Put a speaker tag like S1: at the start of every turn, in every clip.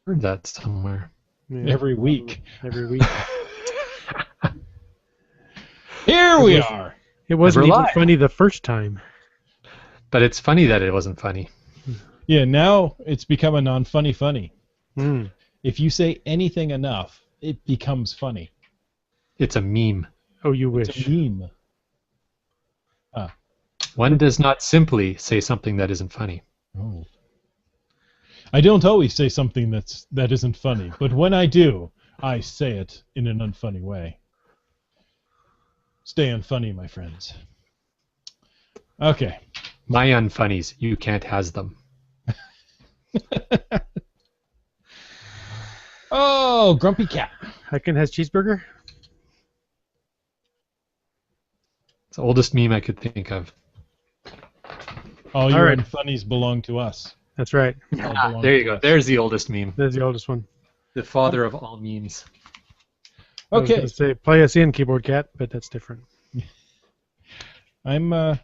S1: Heard that somewhere.
S2: Yeah,
S3: every week.
S2: every week.
S3: Here we are.
S2: It wasn't
S1: Never
S2: even
S1: lied.
S2: funny the first time.
S1: But it's funny that it wasn't funny.
S3: Yeah, now it's become a non-funny funny.
S2: Mm.
S3: If you say anything enough, it becomes funny.
S1: It's a meme.
S2: Oh, you
S3: It's
S2: wish.
S3: a meme.
S1: One does not simply say something that isn't funny.
S3: Oh. I don't always say something that isn't funny, but when I do, I say it in an unfunny way. Stay unfunny, my friends. Okay.
S1: My unfunnies, you can't has them.
S3: Oh, Grumpy Cat.
S2: Hyken has cheeseburger?
S1: It's the oldest meme I could think of.
S3: All your
S2: right.
S3: unfunnies belong to us.
S2: That's right.
S3: All belong
S1: There you
S3: to
S1: go.
S3: us.
S1: There's the oldest meme.
S2: There's the oldest one.
S1: The father of all memes.
S2: I was
S3: Okay.
S2: gonna say play us in, keyboard cat, but that's different.
S3: I'm going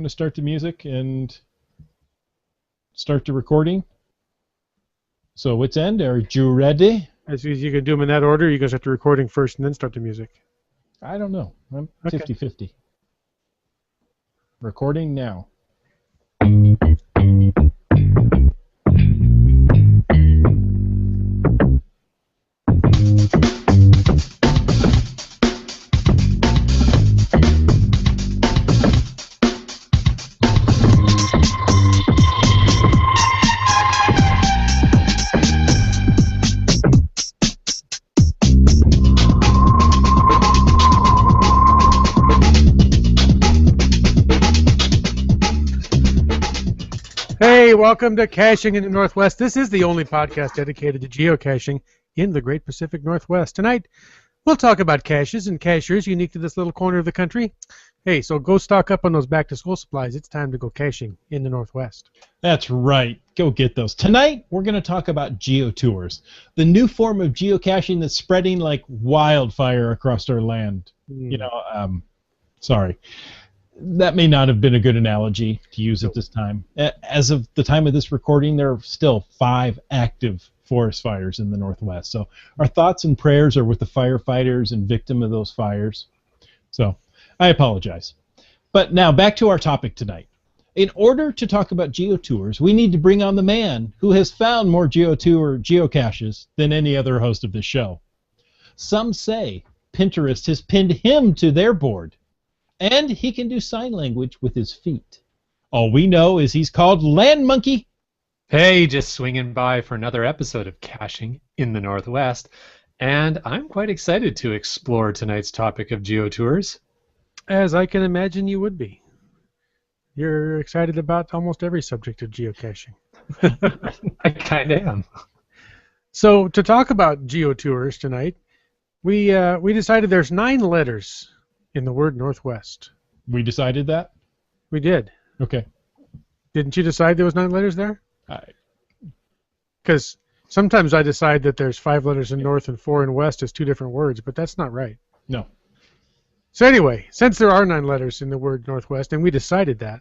S3: to start the music and start the recording. So, what's end? Are you ready?
S2: As you can do them in that order, you can start the recording first and then start the music.
S3: I don't know. I'm
S2: Okay.
S3: 50-50. Recording now.
S2: Hey, welcome to Caching in the Northwest. This is the only podcast dedicated to geocaching in the Great Pacific Northwest. Tonight, we'll talk about caches and cachers unique to this little corner of the country. Hey, so go stock up on those back-to-school supplies. It's time to go caching in the Northwest.
S3: That's right. Go get those. Tonight, we're going to talk about GeoTours, the new form of geocaching that's spreading like wildfire across our land. You know, sorry. That may not have been a good analogy to use at this time. As of the time of this recording, there are still 5 active forest fires in the Northwest. So our thoughts and prayers are with the firefighters and victims of those fires. So I apologize. But now back to our topic tonight. In order to talk about GeoTours, we need to bring on the man who has found more geocaches than any other host of this show. Some say Pinterest has pinned him to their board. And he can do sign language with his feet. All we know is he's called Land Monkey.
S1: Hey, just swinging by for another episode of Caching in the Northwest. And I'm quite excited to explore tonight's topic of GeoTours.
S2: As I can imagine you would be. You're excited about almost every subject of geocaching.
S1: I kind of am.
S2: So to talk about GeoTours tonight, we decided there's 9 letters in the word Northwest.
S3: We decided that?
S2: We did.
S3: Okay.
S2: Didn't you decide there was 9 letters there? Because sometimes I decide that there's 5 letters in North and 4 in West as 2 different words, but that's not right.
S3: No.
S2: So anyway, since there are 9 letters in the word Northwest, and we decided that,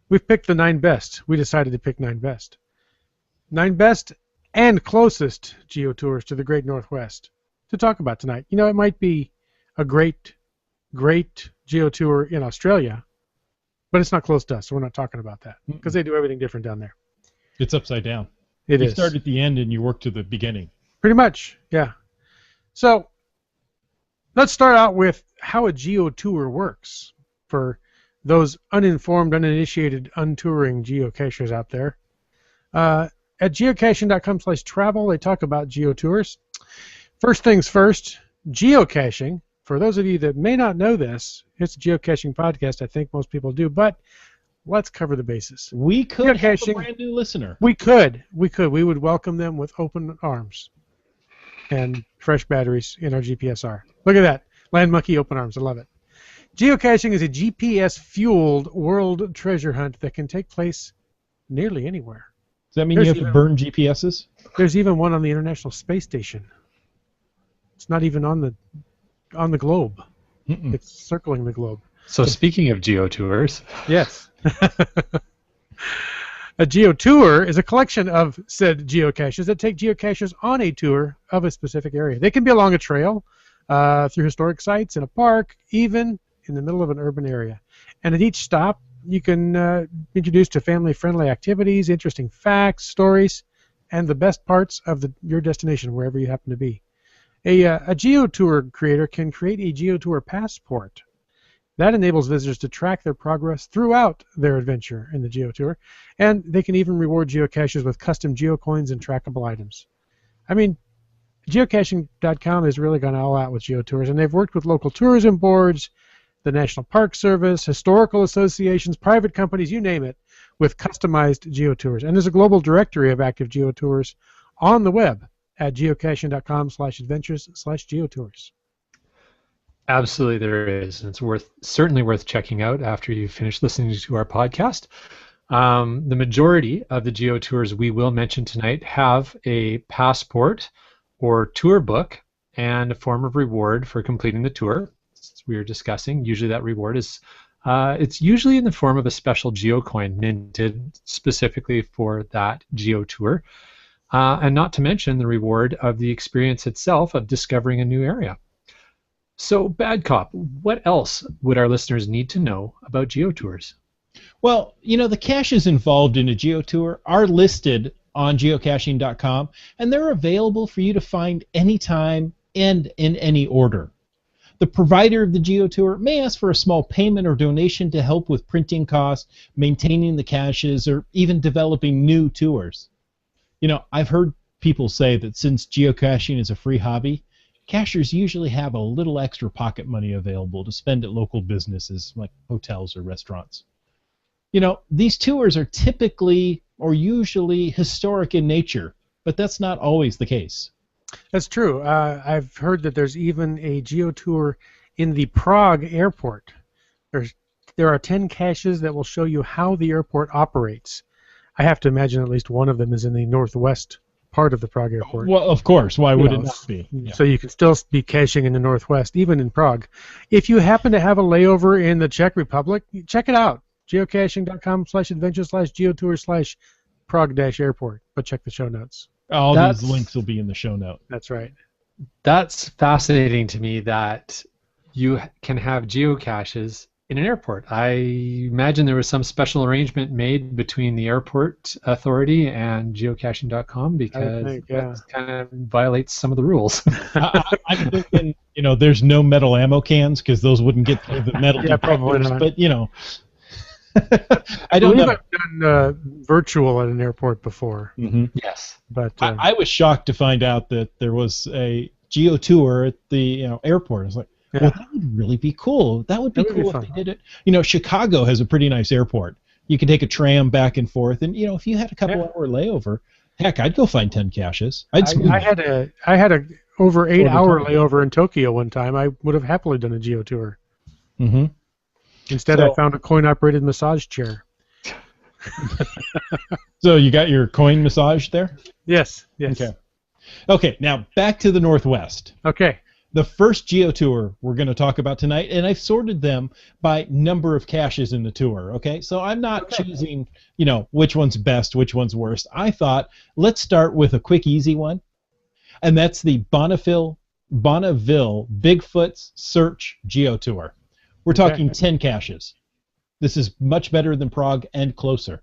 S2: we've picked the 9 best. We decided to pick 9 best. 9 best and closest GeoTours to the Great Northwest to talk about tonight. You know, it might be a great GeoTour in Australia, but it's not close to us, so we're not talking about that because they do everything different down there.
S3: It's upside down.
S2: It
S3: you
S2: is.
S3: start at the end and you work to the beginning.
S2: Pretty much, yeah. So let's start out with how a GeoTour works for those uninformed, uninitiated, untouring geocachers out there. At geocaching.com/travel, they talk about GeoTours. First things first, geocaching. For those of you that may not know this, it's a geocaching podcast. I think most people do, but let's cover the bases.
S3: We could have a
S2: Geocaching.
S3: brand new listener.
S2: We could. We would welcome them with open arms and fresh batteries in our GPSR. Look at that. Land Monkey open arms. I love it. Geocaching is a GPS-fueled world treasure hunt that can take place nearly anywhere.
S3: Does that mean
S2: There's
S3: you have to burn GPSs?
S2: There's even one on the International Space Station. It's not even on the globe. It's circling the globe.
S1: So speaking of GeoTours,
S2: Yes. A GeoTour is a collection of said geocaches that take geocachers on a tour of a specific area. They can be along a trail, through historic sites, in a park, even in the middle of an urban area. And at each stop, you can be introduced to family-friendly activities, interesting facts, stories, and the best parts of your destination, wherever you happen to be. A GeoTour creator can create a GeoTour passport. That enables visitors to track their progress throughout their adventure in the GeoTour, and they can even reward geocaches with custom geocoins and trackable items. I mean, geocaching.com has really gone all out with GeoTours, and they've worked with local tourism boards, the National Park Service, historical associations, private companies, you name it, with customized GeoTours. And there's a global directory of active GeoTours on the web at geocaching.com/adventures/GeoTours.
S1: Absolutely, there is, and it's certainly worth checking out after you finish listening to our podcast. The majority of the GeoTours we will mention tonight have a passport or tour book and a form of reward for completing the tour. As we were discussing, usually that reward is it's usually in the form of a special geocoin minted specifically for that GeoTour, and not to mention the reward of the experience itself of discovering a new area. So, Bad Cop, what else would our listeners need to know about GeoTours?
S3: Well, the caches involved in a GeoTour are listed on geocaching.com, and they're available for you to find anytime and in any order. The provider of the GeoTour may ask for a small payment or donation to help with printing costs, maintaining the caches, or even developing new tours. I've heard people say that since geocaching is a free hobby, cachers usually have a little extra pocket money available to spend at local businesses like hotels or restaurants. These tours are typically or usually historic in nature, but that's not always the case.
S2: That's true. I've heard that there's even a GeoTour in the Prague airport. There are 10 caches that will show you how the airport operates. I have to imagine at least one of them is in the northwest part of the Prague airport.
S3: Well, of course. Why would it not be? Yeah.
S2: So you can still be caching in the northwest, even in Prague. If you happen to have a layover in the Czech Republic, check it out. geocaching.com/adventure/GeoTour/Prague-airport. But check the show notes.
S3: All these links will be in the show note.
S2: That's right.
S1: That's fascinating to me that you can have geocaches in an airport. I imagine there was some special arrangement made between the airport authority and geocaching.com because that kind of violates some of the rules.
S3: I'm thinking, there's no metal ammo cans because those wouldn't get through the metal detectors, but I don't know.
S2: I've done virtual at an airport before.
S3: Mm-hmm.
S1: Yes,
S3: but I was shocked to find out that there was a GeoTour at the airport. I was like, well, that would really be cool. That would be cool if they did it. Chicago has a pretty nice airport. You can take a tram back and forth, and if you had a couple hour layover, heck, I'd go find 10 caches. I
S2: had a over 8 hour layover in Tokyo one time. I would have happily done a GeoTour.
S3: Mm-hmm.
S2: Instead, I found a coin-operated massage chair.
S3: So you got your coin massage there?
S2: Yes.
S3: Okay, now back to the Northwest.
S2: Okay.
S3: The first GeoTour we're going to talk about tonight, and I've sorted them by number of caches in the tour, okay? So I'm not choosing, which one's best, which one's worst. I thought, let's start with a quick, easy one, and that's the Bonneville Bigfoot's Search GeoTour. We're talking 10 caches. This is much better than Prague and closer.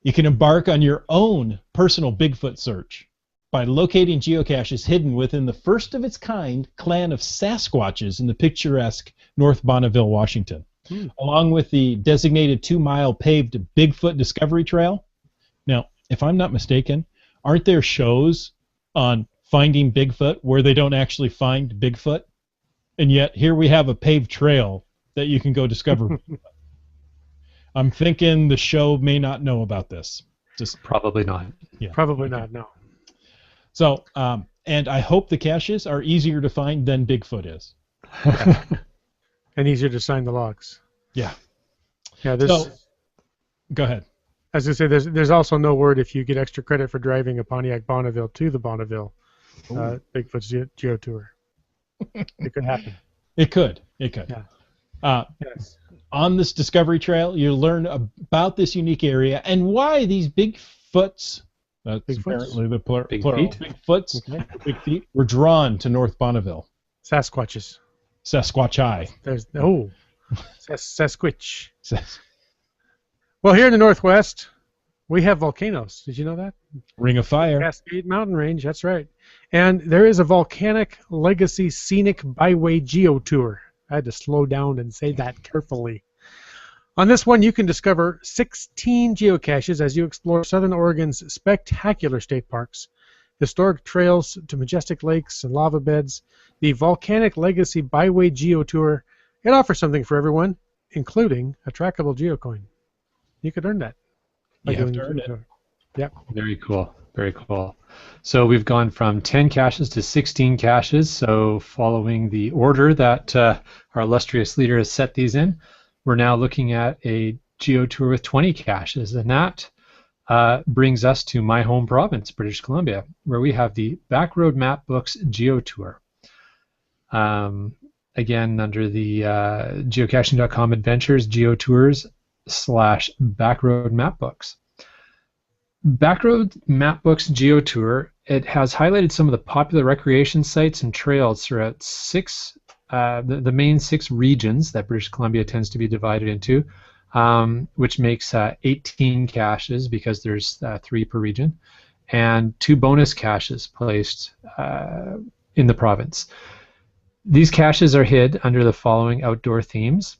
S3: You can embark on your own personal Bigfoot search by locating geocaches hidden within the first of its kind clan of Sasquatches in the picturesque North Bonneville, Washington. Along with the designated 2-mile paved Bigfoot Discovery Trail. Now, if I'm not mistaken, aren't there shows on finding Bigfoot where they don't actually find Bigfoot? And yet, here we have a paved trail that you can go discover Bigfoot. I'm thinking the show may not know about this.
S1: Just probably not.
S2: Yeah. Probably not, no.
S3: So, and I hope the caches are easier to find than Bigfoot is.
S2: Yeah. And easier to sign the logs.
S3: Yeah.
S2: Yeah.
S3: Go ahead.
S2: As I say, there's also no word if you get extra credit for driving a Pontiac Bonneville to the Bonneville Bigfoot GeoTour. It could happen.
S3: It could.
S2: Yeah. Yes.
S3: On this discovery trail, you learn about this unique area and why these Bigfoots, that's
S2: Bigfoots?
S3: apparently the
S1: Big
S3: plural,
S1: feet.
S3: Bigfoots,
S2: Okay.
S3: big feet, were drawn to North Bonneville.
S2: Sasquatches.
S3: Sasquatchi.
S2: There's Sasquatch. Well, here in the Northwest, we have volcanoes. Did you know that?
S3: Ring of Fire.
S2: Cascade Mountain Range, that's right. And there is a Volcanic Legacy Scenic Byway GeoTour. I had to slow down and say that carefully. On this one, you can discover 16 geocaches as you explore Southern Oregon's spectacular state parks, historic trails to majestic lakes and lava beds. The Volcanic Legacy Byway GeoTour, it offers something for everyone, including a trackable geocoin. You could earn that.
S3: You have to earn it.
S2: Yep.
S1: Very cool. Very cool. So we've gone from 10 caches to 16 caches. So following the order that our illustrious leader has set these in, we're now looking at a GeoTour with 20 caches. And that brings us to my home province, British Columbia, where we have the Backroad Map Books GeoTour. Again, under the geocaching.com adventures, GeoTours /Backroad Map Books. Backroad Mapbooks GeoTour, it has highlighted some of the popular recreation sites and trails throughout the main 6 regions that British Columbia tends to be divided into, which makes 18 caches because there's 3 per region, and 2 bonus caches placed in the province. These caches are hid under the following outdoor themes: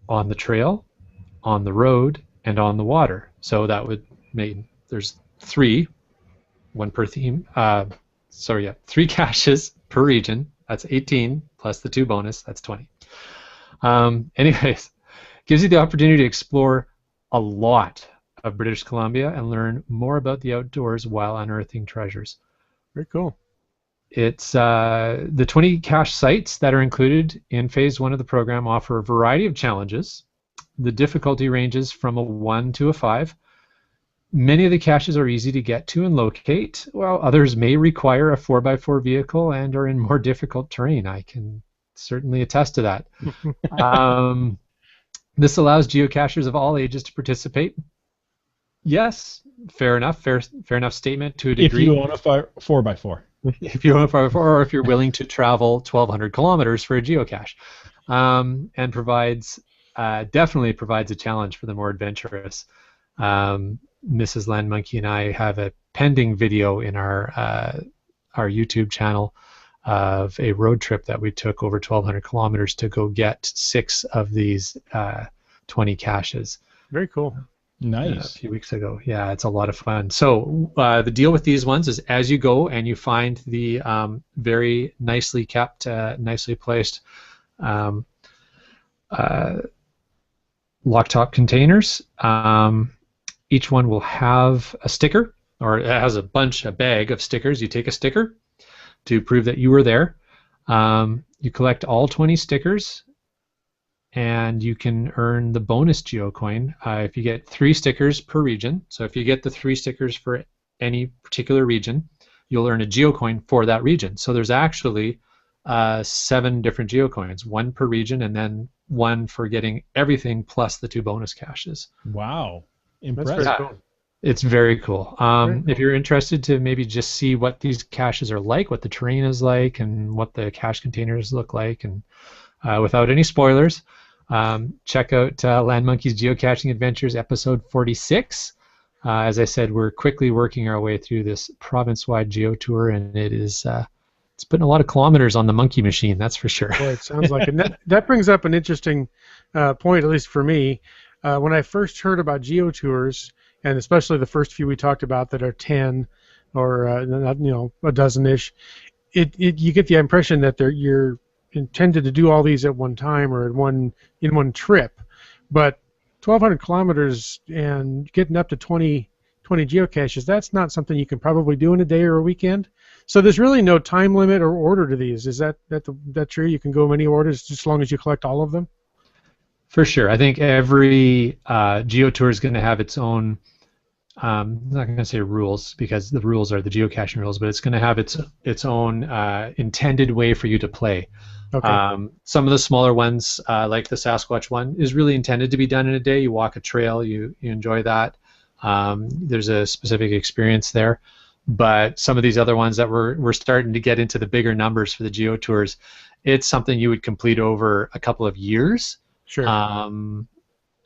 S1: on the trail, on the road, and on the water. So that would mean there's 3, 1 per theme. 3 caches per region. That's 18 plus the 2 bonus. That's 20. Anyways, gives you the opportunity to explore a lot of British Columbia and learn more about the outdoors while unearthing treasures.
S2: Very cool.
S1: It's the 20 cache sites that are included in Phase 1 of the program offer a variety of challenges. The difficulty ranges from a 1 to a 5. Many of the caches are easy to get to and locate, while others may require a 4x4 vehicle and are in more difficult terrain. I can certainly attest to that. This allows geocachers of all ages to participate. Yes, fair enough statement to a degree.
S3: If you own a 4x4.
S1: If you own a 4x4, or if you're willing to travel 1,200 kilometers for a geocache, and definitely provides a challenge for the more adventurous. Mrs. Land Monkey and I have a pending video in our YouTube channel of a road trip that we took over 1,200 kilometers to go get 6 of these 20 caches.
S2: Very cool.
S3: Nice.
S1: A few weeks ago. Yeah, it's a lot of fun. So the deal with these ones is as you go and you find the very nicely kept, nicely placed lock-top containers, each one will have a sticker, or it has a bag of stickers. You take a sticker to prove that you were there. You collect all 20 stickers, and you can earn the bonus geocoin if you get 3 stickers per region. So if you get the 3 stickers for any particular region, you'll earn a geocoin for that region. So there's actually 7 different geocoins, 1 per region, and then 1 for getting everything plus the 2 bonus caches.
S3: Wow.
S2: Impressive.
S1: Yeah,
S2: Cool.
S1: it's very cool.
S2: Very cool.
S1: If you're interested to maybe just see what these caches are like, what the terrain is like, and what the cache containers look like, and without any spoilers, check out Land Monkey's Geocaching Adventures episode 46. As I said, we're quickly working our way through this province-wide GeoTour, and it is it's putting a lot of kilometers on the monkey machine, that's for sure.
S2: Boy, it sounds like it. That brings up an interesting point, at least for me. When I first heard about GeoTours, and especially the first few we talked about that are 10 or a dozen-ish, you get the impression that you're intended to do all these at one time or in one trip. But 1,200 kilometers and getting up to 20 geocaches, that's not something you can probably do in a day or a weekend. So there's really no time limit or order to these. Is that true? You can go many orders just as long as you collect all of them?
S1: For sure. I think every GeoTour is going to have its own, I'm not going to say rules because the rules are the geocaching rules, but it's going to have its own intended way for you to play.
S2: Okay.
S1: Some of the smaller ones, like the Sasquatch one, is really intended to be done in a day. You walk a trail, you enjoy that. There's a specific experience there. But some of these other ones that we're starting to get into the bigger numbers for the GeoTours, it's something you would complete over a couple of years.
S2: Sure.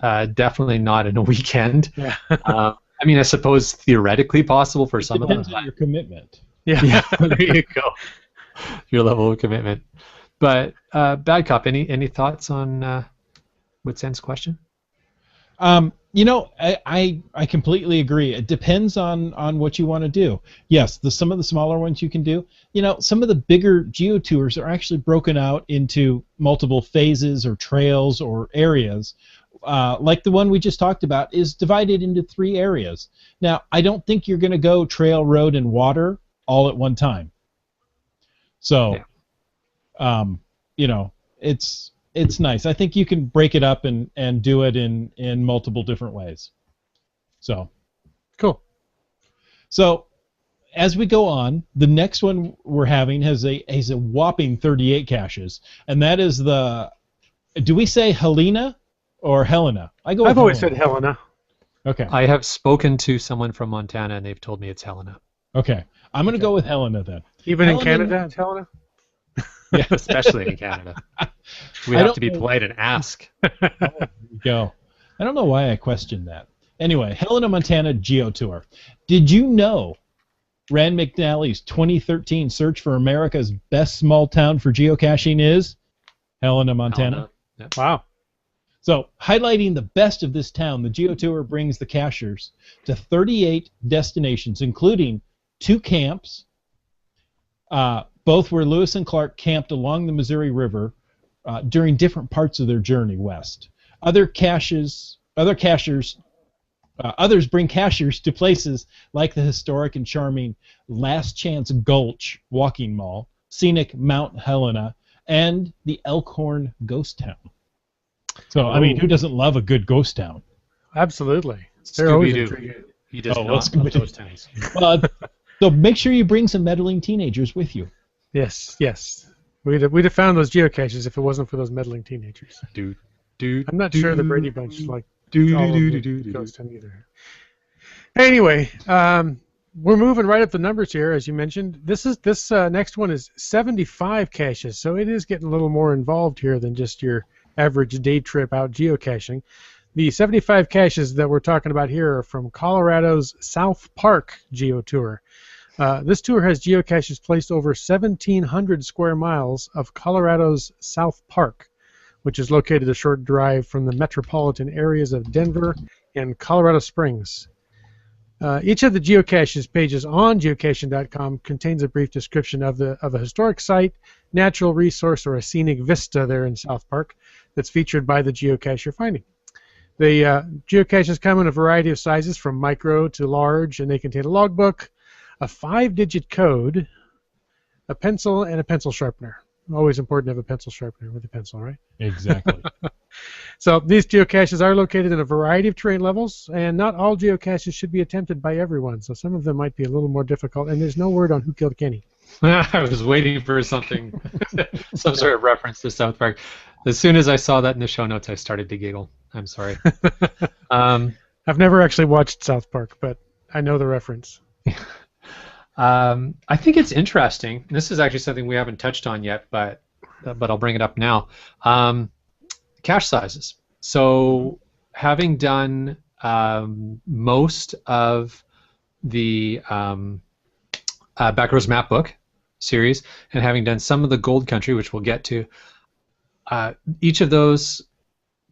S1: Definitely not in a weekend.
S2: Yeah.
S1: I mean, I suppose theoretically possible for some of them.
S3: Depends on your commitment.
S2: Yeah.
S1: There you go. Your level of commitment. But Bad Cop, any thoughts on Witsend's question?
S3: I completely agree. It depends on what you want to do. Yes, some of the smaller ones you can do. Some of the bigger GeoTours are actually broken out into multiple phases or trails or areas. Like the one we just talked about is divided into 3 areas. Now, I don't think you're going to go trail, road, and water all at one time. So, it's nice. I think you can break it up and do it in multiple different ways. So
S2: Cool.
S3: So as we go on, the next one we're having has a whopping 38 caches, and that is do we say Helena or Helena?
S2: I've always said Helena.
S3: Okay.
S1: I have spoken to someone from Montana, and they've told me it's Helena.
S3: Okay. I'm going to go with Helena then.
S2: Even in Canada, it's Helena?
S1: Yeah, especially in Canada. We have to be polite and ask.
S3: There you go. I don't know why I questioned that. Anyway, Helena, Montana GeoTour. Did you know Rand McNally's 2013 search for America's best small town for geocaching is Helena, Montana?
S1: Helena. Yep.
S2: Wow.
S3: So, highlighting the best of this town, the GeoTour brings the cachers to 38 destinations, including 2 camps, both where Lewis and Clark camped along the Missouri River during different parts of their journey west. Others bring cachers to places like the historic and charming Last Chance Gulch Walking Mall, scenic Mount Helena, and the Elkhorn Ghost Town. So, I mean, who doesn't love a good ghost town?
S2: Absolutely. They're always intriguing.
S1: Scooby-Doo. He does
S3: Oh,
S1: not
S3: let's
S1: love
S3: go
S1: those towns.
S3: So make sure you bring some meddling teenagers with you.
S2: Yes. We'd have found those geocaches if it wasn't for those meddling teenagers. I'm not sure the Brady Bunch like Ghost Town either. Anyway, we're moving right up the numbers here, as you mentioned. This next one is 75 caches, so it is getting a little more involved here than just your average day trip out geocaching. The 75 caches that we're talking about here are from Colorado's South Park GeoTour. This tour has geocaches placed over 1,700 square miles of Colorado's South Park, which is located a short drive from the metropolitan areas of Denver and Colorado Springs. Each of the geocaches pages on geocaching.com contains a brief description of a historic site, natural resource, or a scenic vista there in South Park that's featured by the geocache you're finding. The geocaches come in a variety of sizes from micro to large, and they contain a logbook, a 5-digit code, a pencil, and a pencil sharpener. Always important to have a pencil sharpener with a pencil, right?
S3: Exactly.
S2: So these geocaches are located in a variety of terrain levels, and not all geocaches should be attempted by everyone. So some of them might be a little more difficult, and there's no word on who killed Kenny.
S1: I was waiting for something, some sort of reference to South Park. As soon as I saw that in the show notes, I started to giggle. I'm sorry.
S2: I've never actually watched South Park, but I know the reference.
S1: I think it's interesting. This is actually something we haven't touched on yet, but I'll bring it up now. Cache sizes. So, having done most of the Backroads Map Book series, and having done some of the Gold Country, which we'll get to, each of those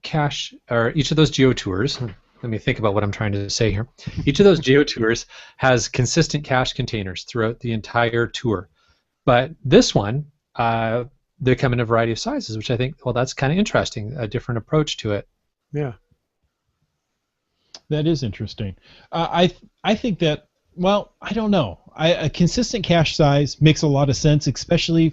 S1: GeoTours. Let me think about what I'm trying to say here. Each of those GeoTours has consistent cache containers throughout the entire tour. But this one, they come in a variety of sizes, which I think, well, that's kind of interesting, a different approach to it.
S2: Yeah.
S3: That is interesting. I think that, well, I don't know. A consistent cache size makes a lot of sense, especially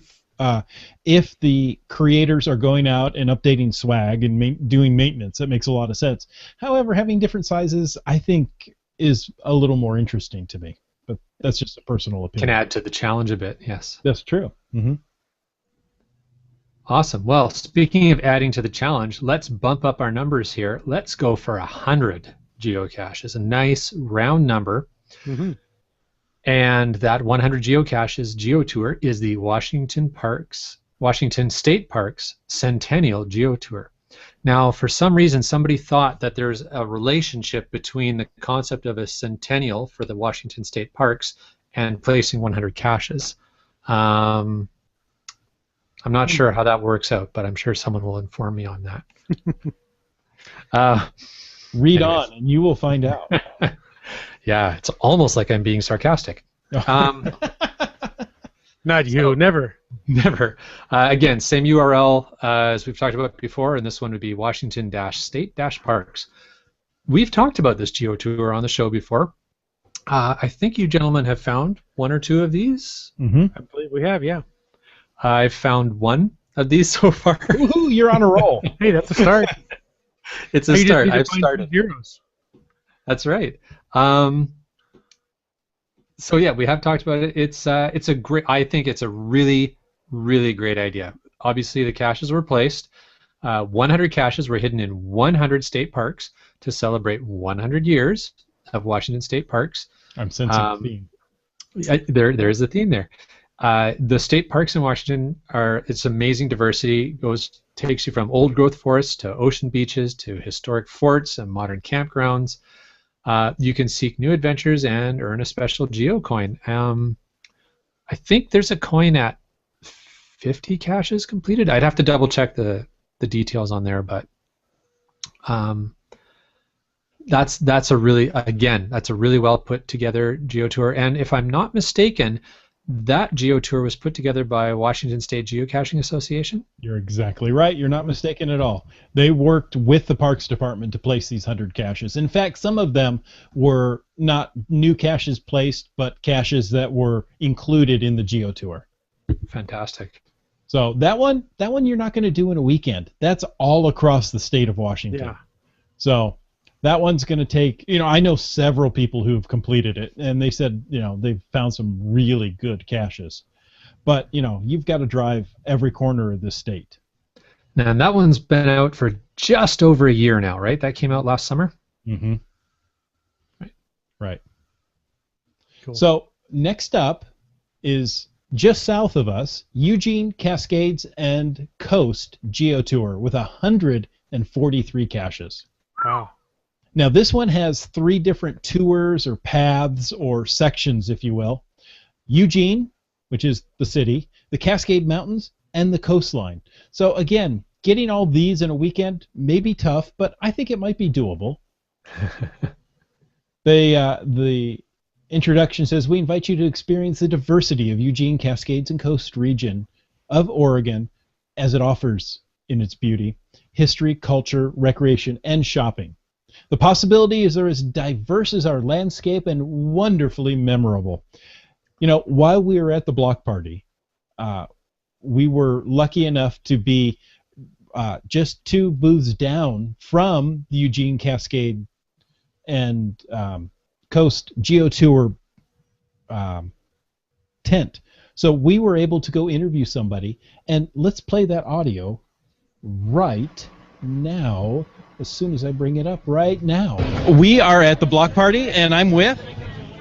S3: if the creators are going out and updating swag and doing maintenance. That makes a lot of sense. However, having different sizes, I think, is a little more interesting to me. But that's just a personal opinion.
S1: Can add to the challenge a bit, yes.
S3: That's true. Mm-hmm.
S1: Awesome. Well, speaking of adding to the challenge, let's bump up our numbers here. Let's go for 100 geocaches, a nice round number.
S2: Mm-hmm.
S1: And that 100 geocaches GeoTour is the Washington State Parks Centennial GeoTour. Now, for some reason, somebody thought that there's a relationship between the concept of a centennial for the Washington State Parks and placing 100 caches. I'm not sure how that works out, but I'm sure someone will inform me on that.
S3: Read
S1: anyways.
S3: on, and you will find out.
S1: Yeah, it's almost like I'm being sarcastic.
S2: Not you, never.
S1: Never. Again, same URL as we've talked about before, and this one would be Washington-State-Parks. We've talked about this GeoTour on the show before. I think you gentlemen have found one or two of these.
S3: Mm-hmm.
S2: I believe we have, yeah.
S1: I've found one of these so far.
S3: Woohoo, you're on a roll.
S2: Hey, that's a start.
S1: It's a
S2: You just
S1: start.
S2: need to
S1: I've
S2: find
S1: started.
S2: 2 zeros.
S1: That's right. So yeah, we have talked about it. It's a great. I think it's a really, really great idea. Obviously, the caches were placed. 100 caches were hidden in 100 state parks to celebrate 100 years of Washington State Parks.
S3: I'm sensing a theme.
S1: There is a theme there. The state parks in Washington it's amazing diversity. Takes you from old growth forests to ocean beaches to historic forts and modern campgrounds. You can seek new adventures and earn a special geo coin. I think there's a coin at 50 caches completed. I'd have to double check the details on there, but that's a really well put together GeoTour. And if I'm not mistaken, that GeoTour was put together by Washington State Geocaching Association.
S3: You're exactly right. You're not mistaken at all. They worked with the Parks Department to place these 100 caches. In fact, some of them were not new caches placed, but caches that were included in the GeoTour.
S1: Fantastic.
S3: So that one you're not going to do in a weekend. That's all across the state of Washington.
S2: Yeah.
S3: So that one's going to take, I know several people who've completed it, and they said, they've found some really good caches. But, you've got to drive every corner of this state.
S1: Now, and that one's been out for just over a year now, right? That came out last summer?
S3: Mm-hmm. Right.
S2: Cool.
S3: So next up is just south of us, Eugene, Cascades, and Coast GeoTour with 143 caches.
S2: Wow.
S3: Now, this one has 3 different tours or paths or sections, if you will. Eugene, which is the city, the Cascade Mountains, and the coastline. So, again, getting all these in a weekend may be tough, but I think it might be doable. The introduction says, we invite you to experience the diversity of Eugene, Cascades, and Coast region of Oregon as it offers in its beauty, history, culture, recreation, and shopping. The possibilities are as diverse as our landscape and wonderfully memorable. While we were at the block party, we were lucky enough to be just 2 booths down from the Eugene, Cascade, and Coast GeoTour tent. So we were able to go interview somebody, and let's play that audio right now, as soon as I bring it up right now. We are at the block party, and I'm with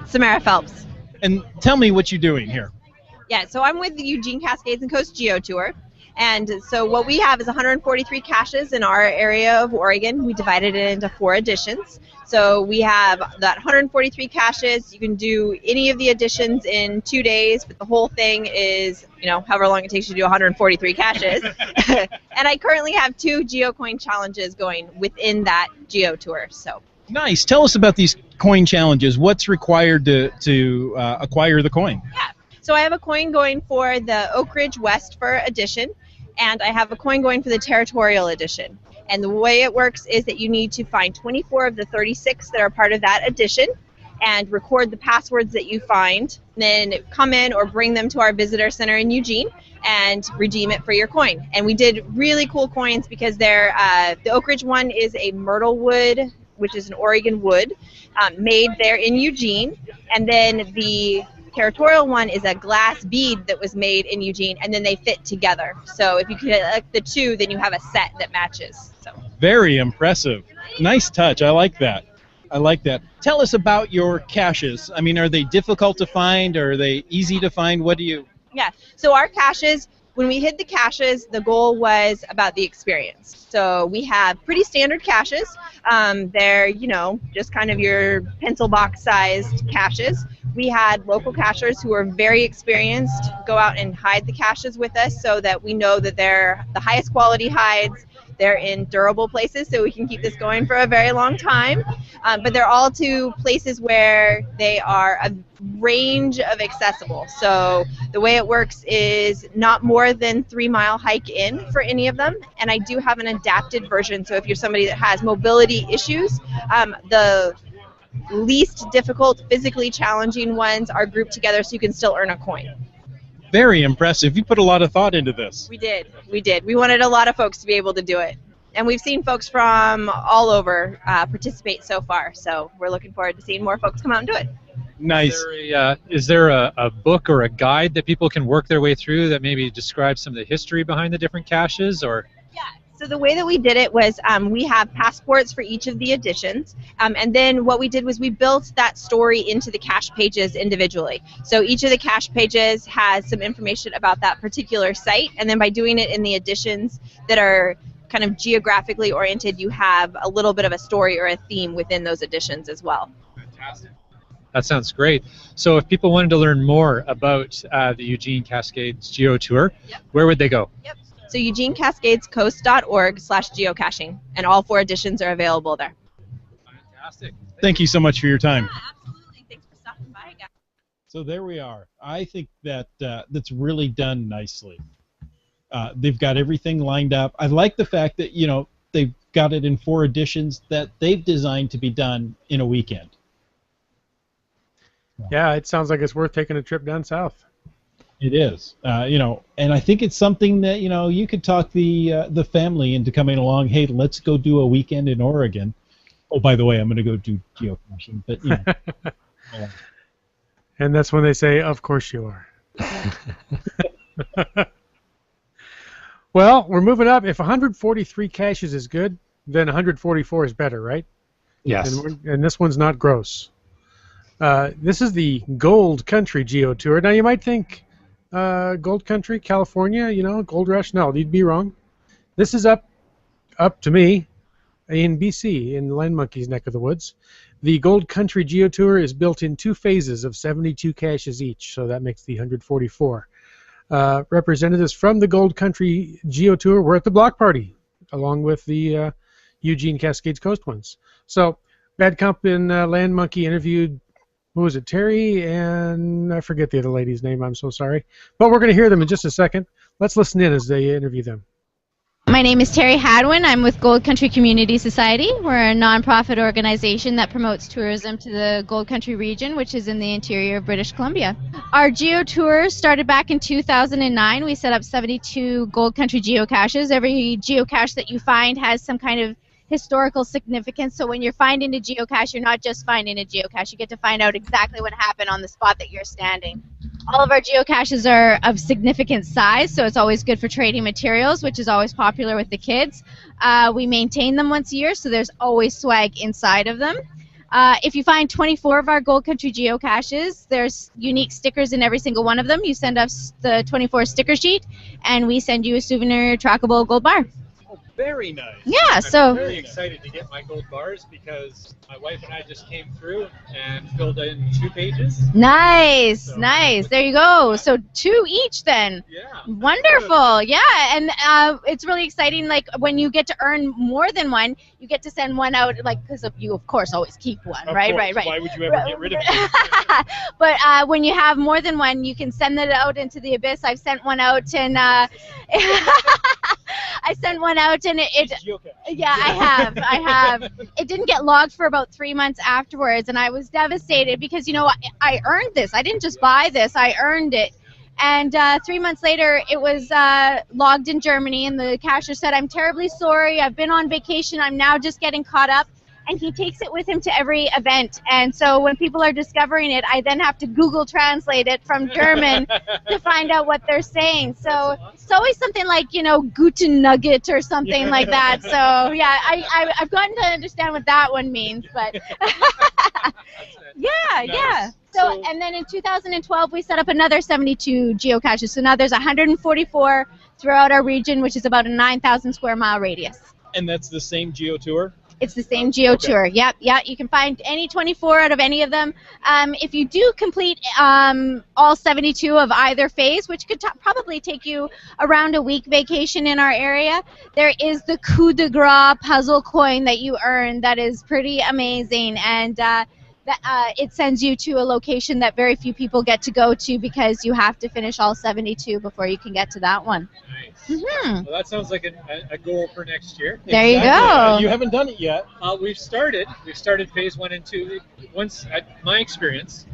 S4: Samara Phelps.
S3: And tell me what you're doing here.
S4: Yeah, so I'm with the Eugene Cascades and Coast GeoTour. And so what we have is 143 caches in our area of Oregon. We divided it into 4 editions. So we have that 143 caches. You can do any of the editions in 2 days, but the whole thing is, however long it takes you to do 143 caches. And I currently have 2 GeoCoin challenges going within that GeoTour. So
S3: nice. Tell us about these coin challenges. What's required to acquire the coin?
S4: Yeah. So I have a coin going for the Oak Ridge West Fur edition, and I have a coin going for the Territorial edition. And the way it works is that you need to find 24 of the 36 that are part of that edition and record the passwords that you find, then come in or bring them to our visitor center in Eugene and redeem it for your coin. And we did really cool coins because they're the Oak Ridge one is a myrtle wood, which is an Oregon wood, made there in Eugene. And then the territorial one is a glass bead that was made in Eugene, and then they fit together. So if you collect the two, then you have a set that matches. So.
S3: Very impressive. Nice touch. I like that. I like that. Tell us about your caches. I mean, are they difficult to find? Or are they easy to find? What do you...
S4: Yeah, so our caches, when we hid the caches, the goal was about the experience. So we have pretty standard caches. They're, you know, just kind of your pencil box sized caches. We had local cachers who were very experienced go out and hide the caches with us so that we know that they're the highest quality hides. They're in durable places, so we can keep this going for a very long time. But they're all to places where they are a range of accessible. So the way it works is not more than 3-mile hike in for any of them. And I do have an adapted version. So if you're somebody that has mobility issues, the least difficult, physically challenging ones are grouped together so you can still earn a coin.
S3: Very impressive. You put a lot of thought into this.
S4: We did. We did. We wanted a lot of folks to be able to do it. And we've seen folks from all over participate so far. So we're looking forward to seeing more folks come out and do it.
S3: Nice.
S1: Is there a book or a guide that people can work their way through that maybe describes some of the history behind the different caches? Or
S4: yeah. So the way that we did it was we have passports for each of the editions, and then what we did was we built that story into the cache pages individually. So each of the cache pages has some information about that particular site, and then by doing it in the editions that are kind of geographically oriented, you have a little bit of a story or a theme within those editions as well.
S1: Fantastic. That sounds great. So if people wanted to learn more about the Eugene Cascades GeoTour,
S4: Yep.
S1: where would they go?
S4: Yep. So eugenecascadescoast.org/geocaching, and all 4 editions are available there.
S1: Fantastic.
S3: Thank you so much for your time.
S4: Yeah, absolutely. Thanks for stopping by, guys.
S3: So there we are. I think that that's really done nicely. They've got everything lined up. I like the fact that, you know, they've got it in 4 editions that they've designed to be done in a weekend.
S2: Yeah, it sounds like it's worth taking a trip down south.
S3: It is, you know, and I think it's something that, you know, you could talk the family into coming along. Hey, let's go do a weekend in Oregon. Oh, by the way, I'm going to go do geocaching, but you know.
S2: And that's when they say, "Of course you are." Well, we're moving up. If 143 caches is good, then 144 is better, right?
S1: Yes.
S2: And this one's not gross. This is the Gold Country GeoTour. Now you might think, Gold Country, California, you know, Gold Rush. No, you'd be wrong. This is up to me in BC, in Land Monkey's neck of the woods. The Gold Country GeoTour is built in 2 phases of 72 caches each, so that makes the 144. Representatives from the Gold Country GeoTour were at the block party, along with the Eugene Cascades Coast ones. So Bad Comp and Land Monkey interviewed, who was it, Terry, and I forget the other lady's name, I'm so sorry. But we're going to hear them in just a second. Let's listen in as they interview them.
S5: My name is Terry Hadwin. I'm with Gold Country Community Society. We're a nonprofit organization that promotes tourism to the Gold Country region, which is in the interior of British Columbia. Our GeoTour started back in 2009. We set up 72 Gold Country geocaches. Every geocache that you find has some kind of historical significance. So when you're finding a geocache, you're not just finding a geocache. You get to find out exactly what happened on the spot that you're standing. All of our geocaches are of significant size, so it's always good for trading materials, which is always popular with the kids. We maintain them once a year, so there's always swag inside of them. If you find 24 of our Gold Country geocaches, there's unique stickers in every single one of them. You send us the 24 sticker sheet, and we send you a souvenir trackable gold bar.
S3: Very nice.
S5: Yeah, so
S1: I'm very excited to get my gold bars because my wife and I just came through and filled in 2 pages.
S5: nice. There you go. So 2 each then.
S1: Yeah.
S5: Wonderful. Yeah, and it's really exciting. Like when you get to earn more than one, you get to send one out. Like because you of course always keep one, right?
S3: Why would you ever get rid of it?
S5: But when you have more than one, you can send it out into the abyss. I've sent one out and I sent one out and it yeah, I have. It didn't get logged for about 3 months afterwards, and I was devastated because, you know, I earned this. I didn't just buy this. I earned it. And 3 months later, it was logged in Germany, and the cashier said, "I'm terribly sorry. I've been on vacation. I'm now just getting caught up." and he takes it with him to every event. And so when people are discovering it, I then have to Google translate it from German to find out what they're saying. So it's always something like, Guten Nugget or something like that. So yeah, I've gotten to understand what that one means, but yeah. So, and then in 2012, we set up another 72 geocaches. So now there's 144 throughout our region, which is about a 9,000 square mile radius.
S3: And that's the same GeoTour?
S5: It's the same GeoTour. Okay. Yep. You can find any 24 out of any of them. If you do complete all 72 of either phase, which could probably take you around a week vacation in our area, there is the coup de grace puzzle coin that you earn that is pretty amazing. And it sends you to a location that very few people get to go to because you have to finish all 72 before you can get to that one.
S1: Nice. Well, that sounds like a goal for next year.
S5: There you go.
S3: You haven't done it yet.
S1: We've started phase 1 and 2. Once, my experience.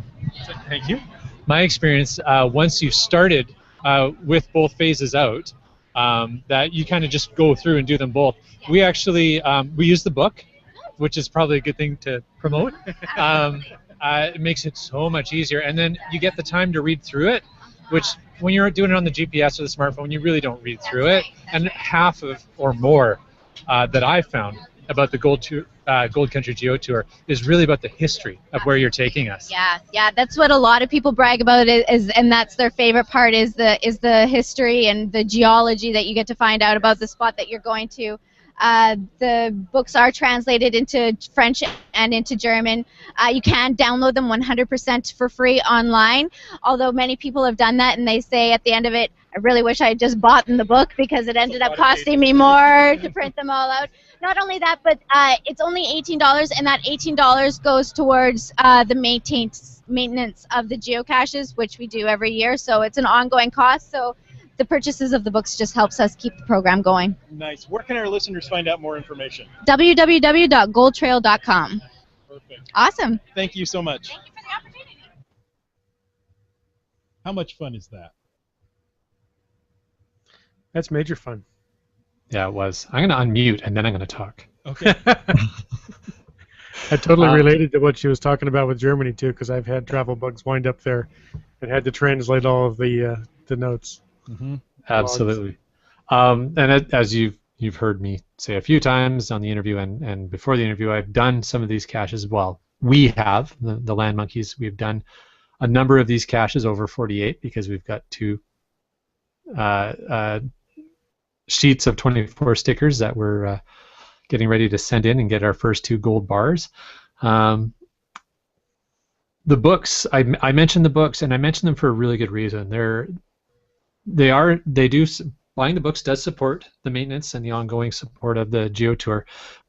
S1: Thank you. My experience. Once you've started with both phases out, that you kind of just go through and do them both. We actually we use the book, which is probably a good thing to promote. It makes it so much easier, and then you get the time to read through it, which when you're doing it on the GPS or the smartphone, you really don't read through it. And half of or more that I've found about the Gold Country GeoTour is really about the history of where you're taking us.
S5: Yeah, that's what a lot of people brag about, and that's their favorite part is the history and the geology that you get to find out about the spot that you're going to. The books are translated into French and into German. You can download them 100% for free online, although many people have done that and they say at the end of it, I really wish I had just bought the book because it ended up costing me more to print them all out. Not only that, but it's only $18, and that $18 goes towards the maintenance of the geocaches, which we do every year, so it's an ongoing cost. So the purchases of the books just helps us keep the program going.
S3: Nice. Where can our listeners find out more information?
S5: www.goldtrail.com.
S3: Perfect.
S5: Awesome.
S3: Thank you so much.
S5: Thank you for the opportunity.
S3: How much fun is that?
S2: That's major fun.
S1: Yeah, it was. I'm going to unmute, and then I'm going to talk.
S3: Okay.
S2: I totally related to what she was talking about with Germany, too, because I've had travel bugs wind up there and had to translate all of the notes.
S3: Mm-hmm.
S1: Absolutely. And as you've heard me say a few times on the interview and before the interview, I've done some of these caches. Well, we have, the Land Monkeys, we've done a number of these caches over 48 because we've got 2 sheets of 24 stickers that we're getting ready to send in and get our first 2 gold bars. The books, I mentioned the books, and I mentioned them for a really good reason. Buying the books does support the maintenance and the ongoing support of the GeoTour,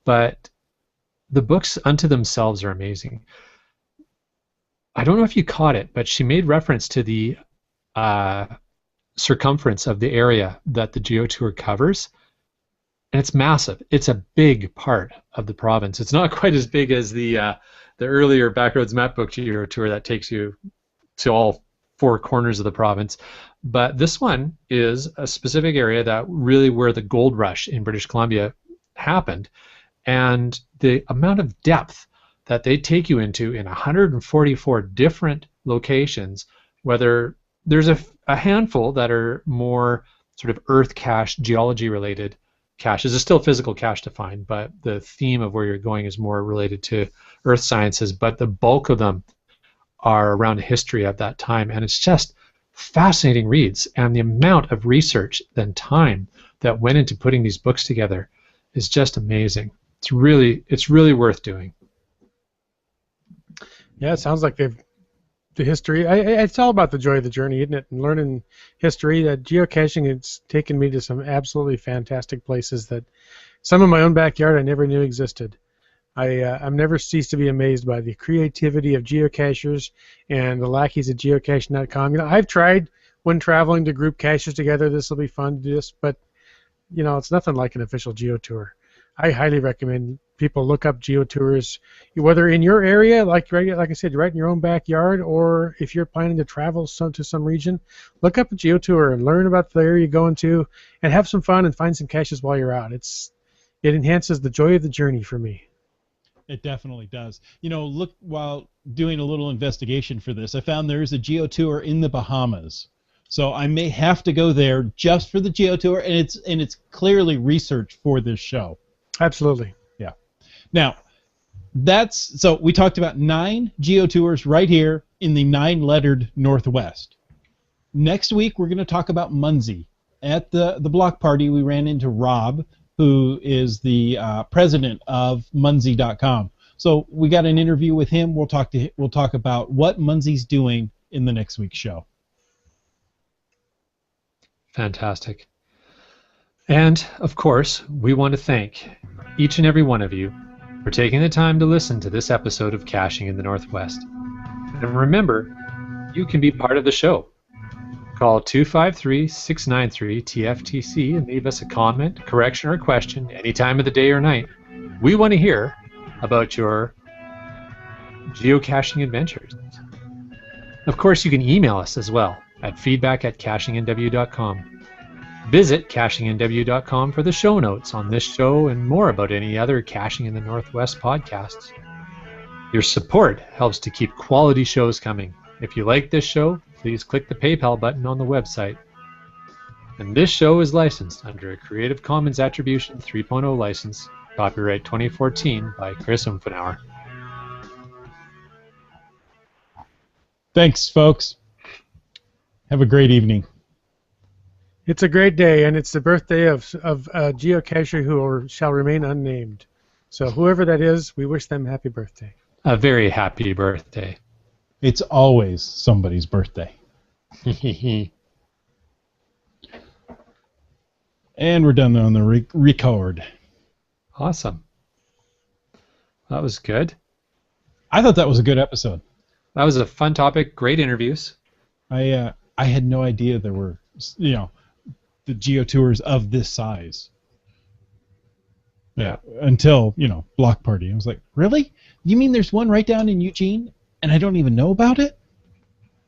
S1: but the books unto themselves are amazing. I don't know if you caught it, but she made reference to the circumference of the area that the GeoTour covers, and it's massive. It's a big part of the province. It's not quite as big as the earlier Backroads Mapbook GeoTour that takes you to all 4 corners of the province, but this one is a specific area that really where the gold rush in British Columbia happened, and the amount of depth that they take you into in 144 different locations, whether there's a handful that are more sort of earth cache, geology related caches. There's still physical cache to find, but the theme of where you're going is more related to earth sciences, but the bulk of them are around history at that time, and it's just fascinating reads, and the amount of research and time that went into putting these books together is just amazing. It's really worth doing.
S2: Yeah, it sounds like the history. It's all about the joy of the journey, isn't it? And learning history. That geocaching, it's taken me to some absolutely fantastic places that some in my own backyard I never knew existed. I've never ceased to be amazed by the creativity of geocachers and the lackeys at geocaching.com. I've tried when traveling to group caches together. This will be fun to do this, but it's nothing like an official GeoTour. I highly recommend people look up GeoTours, whether in your area, like I said, right in your own backyard, or if you're planning to travel to some region, look up a GeoTour and learn about the area you're going to, and have some fun and find some caches while you're out. It enhances the joy of the journey for me.
S3: It definitely does. Look, while doing a little investigation for this, I found there is a GeoTour in the Bahamas. So I may have to go there just for the GeoTour, and it's clearly researched for this show.
S2: Absolutely.
S3: Yeah. Now, so we talked about 9 GeoTours right here in the 9-lettered Northwest. Next week we're going to talk about Muncie. At the block party, we ran into Rob, who is the president of Muncie.com. So we got an interview with him. We'll talk about what Muncie's doing in the next week's show.
S1: Fantastic. And, of course, we want to thank each and every one of you for taking the time to listen to this episode of Caching in the Northwest. And remember, you can be part of the show. Call 253-693-TFTC and leave us a comment, correction, or question any time of the day or night. We want to hear about your geocaching adventures. Of course, you can email us as well at feedback@cachingnw.com. Visit cachingnw.com for the show notes on this show and more about any other Caching in the Northwest podcasts. Your support helps to keep quality shows coming. If you like this show, please click the PayPal button on the website. And this show is licensed under a Creative Commons Attribution 3.0 license, copyright 2014 by Chris Umfenauer.
S3: Thanks, folks. Have a great evening.
S2: It's a great day, and it's the birthday of a geocacher who shall remain unnamed. So whoever that is, we wish them happy birthday.
S1: A very happy birthday.
S3: It's always somebody's birthday. And we're done on the record.
S1: Awesome. That was good.
S3: I thought that was a good episode.
S1: That was a fun topic. Great interviews.
S3: I had no idea there were, the GeoTours of this size. Yeah. Until, block party. I was like, really? You mean there's one right down in Eugene and I don't even know about it?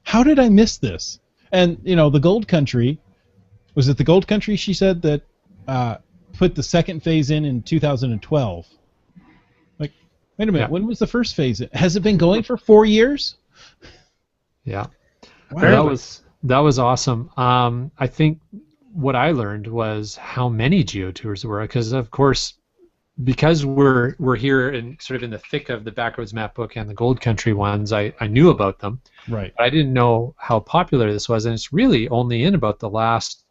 S3: How did I miss this? And, the Gold Country, was it the Gold Country she said that put the second phase in 2012? Like, wait a minute, when was the first phase? Has it been going for 4 years?
S1: Yeah.
S3: Wow.
S1: That was awesome. I think what I learned was how many GeoTours there were, because of course, because we're here in sort of in the thick of the Backroads Map Book and the Gold Country ones, I knew about them.
S3: Right.
S1: But I didn't know how popular this was, and it's really only in about the last,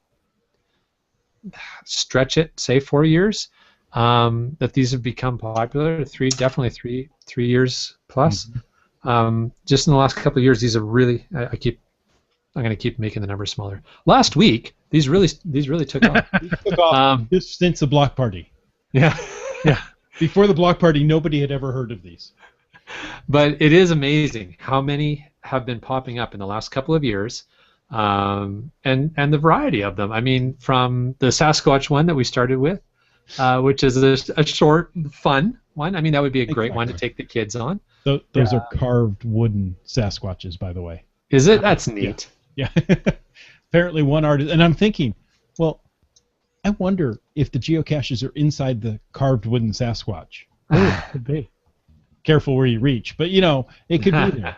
S1: stretch it, say 4 years, that these have become popular. Definitely three years plus. Mm-hmm. Just in the last couple of years, these are really. I'm going to keep making the numbers smaller. Last week, these really took off.
S3: Took off just since the block party.
S1: Yeah.
S2: Yeah.
S3: Before the block party, nobody had ever heard of these.
S1: But it is amazing how many have been popping up in the last couple of years, and the variety of them. I mean, from the Sasquatch one that we started with, which is a short, fun one. I mean, that would be a great one to take the kids on.
S3: Those are carved wooden Sasquatches, by the way.
S1: Is it? That's neat.
S3: Yeah. Apparently one artist, and I'm thinking, well, I wonder if the geocaches are inside the carved wooden Sasquatch.
S2: Oh, could be.
S3: Careful where you reach, but it could be there.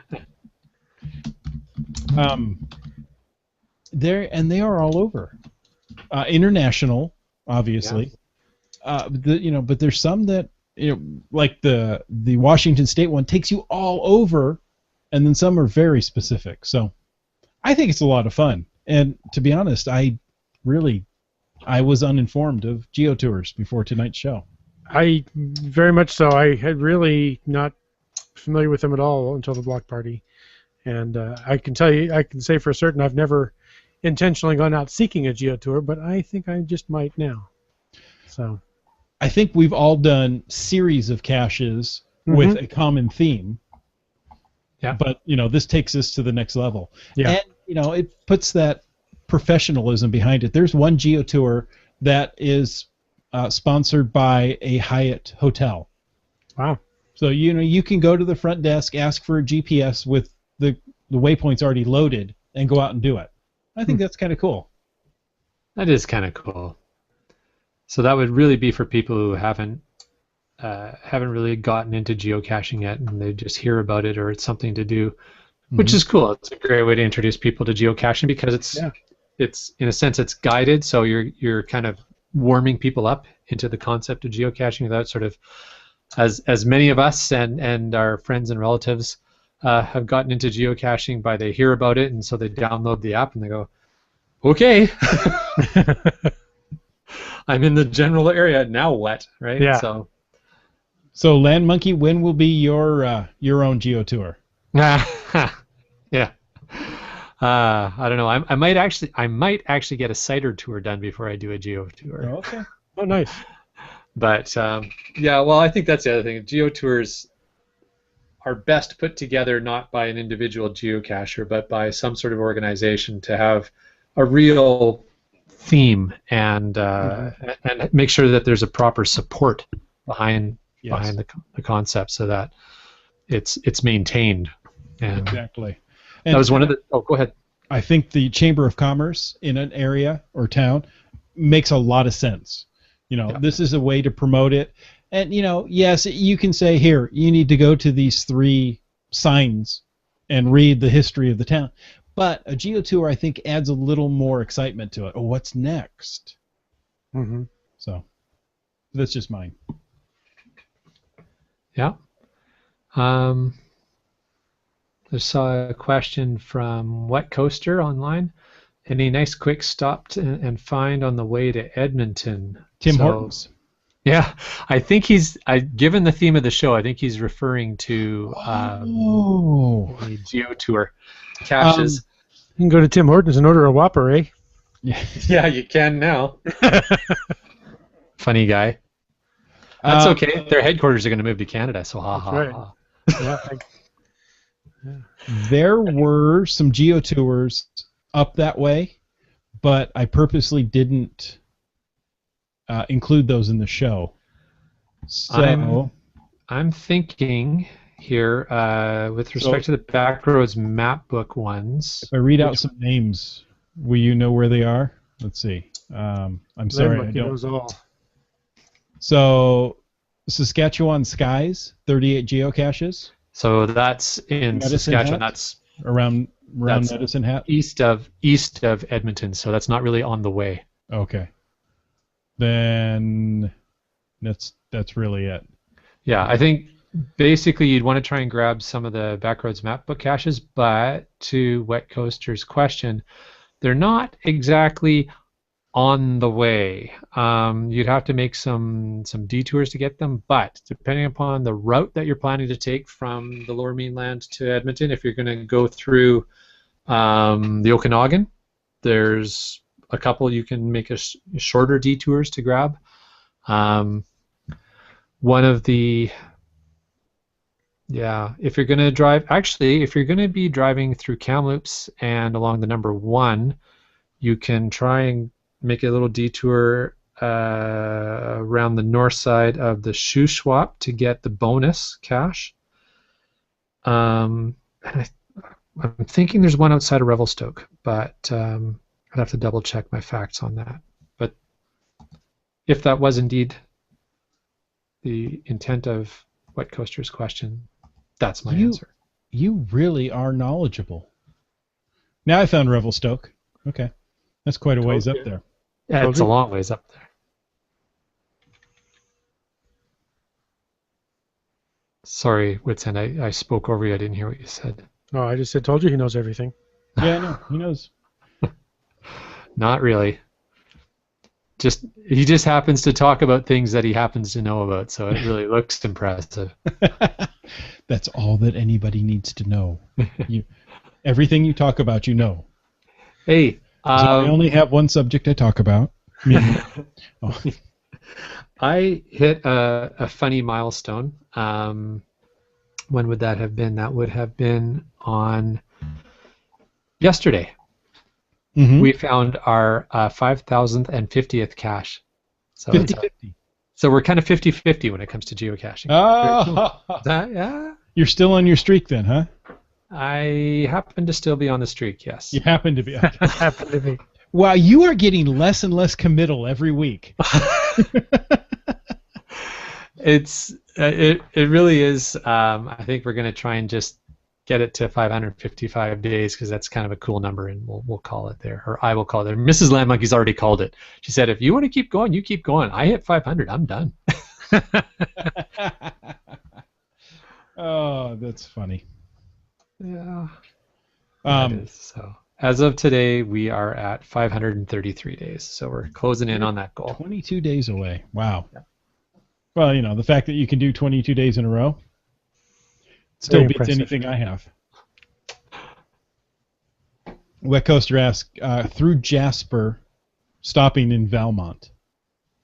S3: They are all over. International, obviously. Yeah. But there's some that like the Washington State one takes you all over, and then some are very specific. So I think it's a lot of fun. And to be honest, I was uninformed of GeoTours before tonight's show.
S2: I very much so. I had really not familiar with them at all until the block party. And I can say for certain I've never intentionally gone out seeking a GeoTour, but I think I just might now. So
S3: I think we've all done series of caches with a common theme.
S1: Yeah.
S3: But this takes us to the next level.
S2: Yeah.
S3: And it puts that professionalism behind it. There's one GeoTour that is sponsored by a Hyatt hotel.
S2: Wow.
S3: So you can go to the front desk, ask for a GPS with the waypoints already loaded, and go out and do it. I think that's kind of cool.
S1: That is kind of cool. So that would really be for people who haven't haven't really gotten into geocaching yet, and they just hear about it or it's something to do, which is cool. It's a great way to introduce people to geocaching because it's in a sense it's guided, so you're kind of warming people up into the concept of geocaching without sort of, as many of us and our friends and relatives have gotten into geocaching by they hear about it and so they download the app and they go, okay, I'm in the general area now. What, right?
S2: Yeah.
S3: So Land Monkey, when will be your own GeoTour?
S1: Yeah. I don't know. I might actually get a cider tour done before I do a geo tour.
S3: Oh, okay.
S2: Oh, nice.
S1: But yeah, well, I think that's the other thing. Geo tours are best put together not by an individual geocacher, but by some sort of organization to have a real theme and make sure that there's a proper support behind the concept so that it's maintained. And
S3: exactly.
S1: And that was one of the. Oh, go ahead.
S3: I think the Chamber of Commerce in an area or town makes a lot of sense. This is a way to promote it. And, yes, you can say, here, you need to go to these 3 signs and read the history of the town. But a GeoTour, I think, adds a little more excitement to it. Oh, what's next?
S2: Mm-hmm.
S3: So that's just mine.
S1: Yeah. I saw a question from Wet Coaster online. Any nice quick stop and find on the way to Edmonton?
S3: Tim Hortons.
S1: Yeah, I think given the theme of the show, I think he's referring to the Geo Tour caches.
S2: You can go to Tim Hortons and order a Whopper, eh?
S1: Yeah, you can now. Funny guy. That's okay. Their headquarters are going to move to Canada, so ha ha ha.
S2: Yeah.
S3: There were some GeoTours up that way, but I purposely didn't include those in the show. So
S1: I'm thinking here with respect to the Backroads map book ones.
S3: If I read out some names, will you know where they are? Let's see. I'm sorry, I don't.
S2: All.
S3: So Saskatchewan Skies, 38 geocaches.
S1: So that's in
S3: Medicine
S1: Saskatchewan.
S3: Hat?
S1: That's
S3: around Medicine Hat.
S1: East of Edmonton. So that's not really on the way.
S3: Okay. Then that's really it.
S1: Yeah, I think basically you'd want to try and grab some of the Backroads map book caches, but to Wet Coaster's question, they're not exactly on the way. You'd have to make some detours to get them, but depending upon the route that you're planning to take from the Lower Mainland to Edmonton, if you're going to go through the Okanagan, there's a couple you can make shorter detours to grab. One of the if you're going to drive, actually, if you're going to be driving through Kamloops and along the number 1, you can try and make a little detour around the north side of the Shuswap to get the bonus cache. And I'm thinking there's one outside of Revelstoke, but I'd have to double check my facts on that. But if that was indeed the intent of Wet Coaster's question, that's my answer.
S3: You really are knowledgeable. Now I found Revelstoke. Okay. That's quite a ways up there.
S1: Yeah, it's a long ways up there. Sorry, Whitson, I spoke over you. I didn't hear what you said.
S2: Oh, I just told you he knows everything.
S3: Yeah, I know. He knows.
S1: Not really. He just happens to talk about things that he happens to know about, so it really looks impressive.
S3: That's all that anybody needs to know. Everything you talk about, you know.
S1: Hey,
S3: I only have one subject I talk about. Oh.
S1: I hit a funny milestone. When would that have been? That would have been on yesterday. Mm-hmm. We found our 5,000th and 50th cache. So
S3: 50-50.
S1: So we're kind of 50-50 when it comes to geocaching.
S3: Oh,
S1: cool. Yeah.
S3: You're still on your streak then, huh?
S1: I happen to still be on the streak, yes.
S3: You happen to be.
S2: Happen to be.
S3: Wow, you are getting less and less committal every week.
S1: it really is. I think we're going to try and just get it to 555 days because that's kind of a cool number, and we'll call it there, or I will call it there. Mrs. Land Monkey's already called it. She said, if you want to keep going, you keep going. I hit 500, I'm done.
S3: Oh, that's funny.
S1: Yeah.
S3: Um,
S1: As of today, we are at 533 days, so we're closing in on that goal.
S3: 22 days away. Wow.
S1: Yeah.
S3: Well, the fact that you can do 22 days in a row still
S2: Very
S3: beats
S2: impressive.
S3: anything I have. Wet Coaster asks, through Jasper, stopping in Valmont.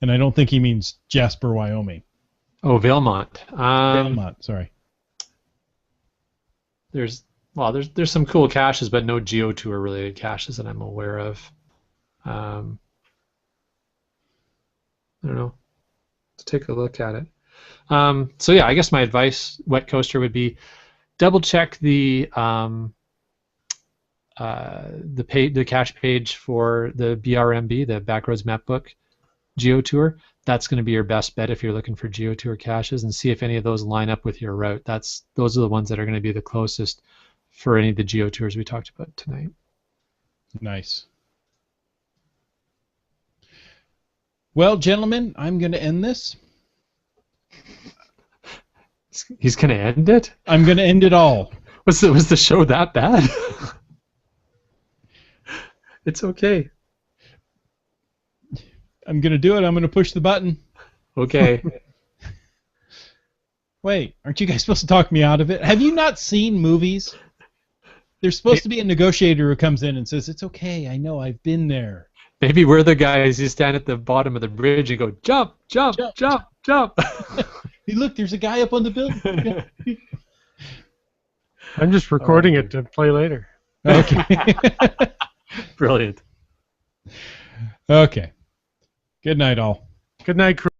S3: And I don't think he means Jasper, Wyoming.
S1: Oh, Vailmont.
S3: Valmont, sorry.
S1: There's some cool caches, but no GeoTour related caches that I'm aware of. I don't know. Let's take a look at it. So yeah, I guess my advice, Wet Coaster, would be double check the cache page for the BRMB, the Backroads Map Book GeoTour. That's going to be your best bet if you're looking for GeoTour caches, and see if any of those line up with your route. Those are the ones that are going to be the closest for any of the GeoTours we talked about tonight.
S3: Nice. Well, gentlemen, I'm going to end this.
S1: He's going to end it?
S3: I'm going to end it all.
S1: Was the show that bad? It's okay.
S3: I'm going to do it. I'm going to push the button.
S1: Okay.
S3: Wait, aren't you guys supposed to talk me out of it? Have you not seen movies? There's supposed to be a negotiator who comes in and says, it's okay, I know, I've been there.
S1: Maybe we're the guys who stand at the bottom of the bridge and go, jump, jump, jump, jump, jump.
S3: Hey, look, there's a guy up on the building.
S2: I'm just recording it to play later.
S3: Okay.
S1: Brilliant.
S3: Okay. Good night, all.
S2: Good night, crew.